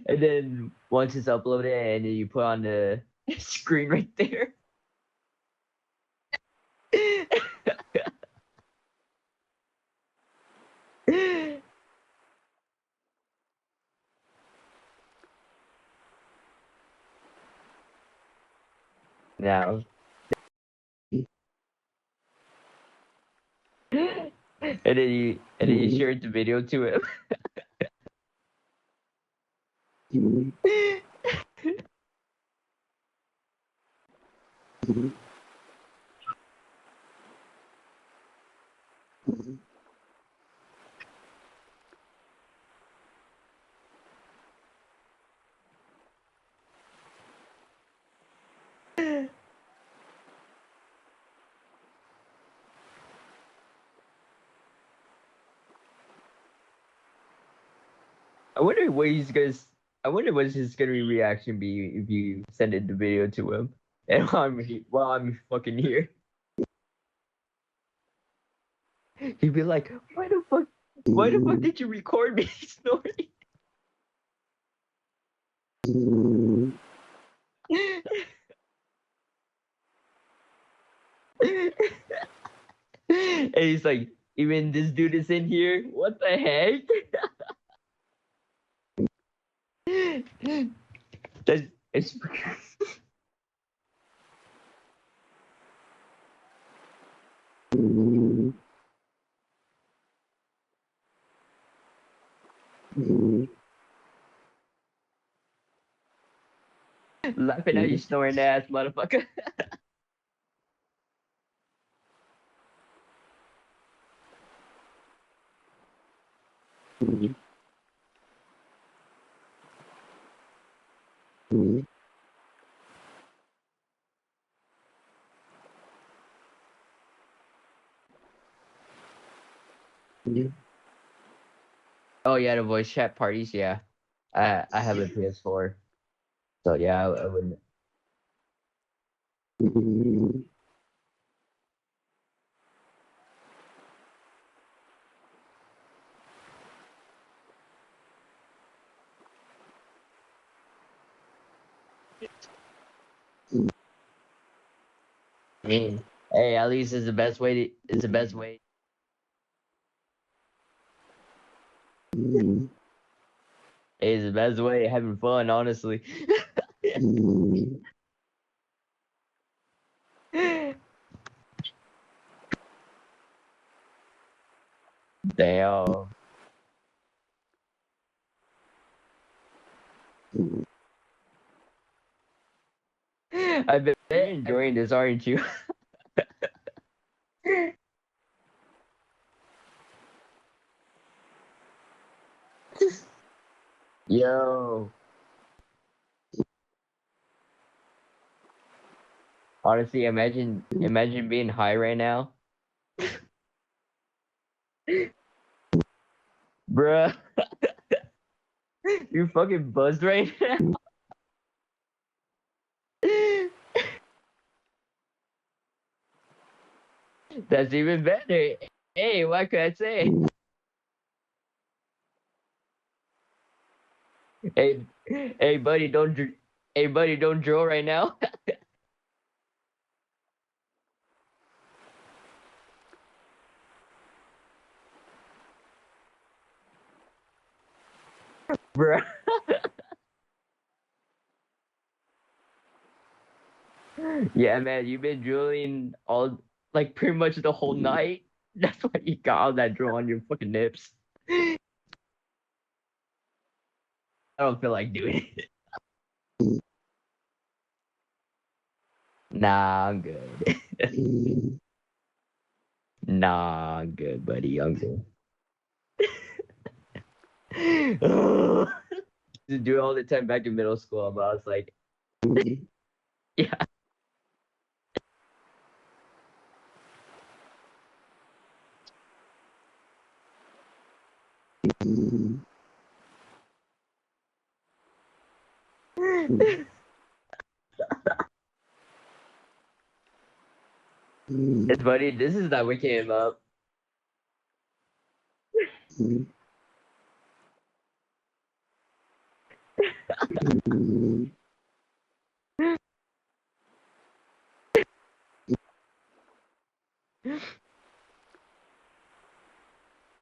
And then once it's uploaded, and then you put on the screen right there. Now, and then you share the video to him. I wonder what he's gonna. I wonder what his gonna reaction be if you send it the video to him, and while I'm fucking here, he'd be like, "Why the fuck? Why the fuck did you record me snoring?" And he's like, "Even this dude is in here. What the heck?" That's it's. Laughing at you snoring ass motherfucker. Oh yeah, the voice chat parties. Yeah, I have a PS4, so yeah, I wouldn't. Hey, at least it's the best way to. It's the best way. It's the best way of having fun, honestly. Damn. I've been enjoying this, aren't you? Yo. Honestly, imagine being high right now. Bruh, you're fucking buzzed right now. That's even better. Hey, what could I say? Hey, hey, buddy, hey, buddy, don't draw right now. Bruh. Yeah, man, you've been drilling all, like, pretty much the whole night. That's why you got all that draw on your fucking nips. I don't feel like doing it. Nah, I'm good. Nah, I'm good, buddy. I'm good. To do it all the time back in middle school, but I was like, yeah. It's funny. This is not what came up.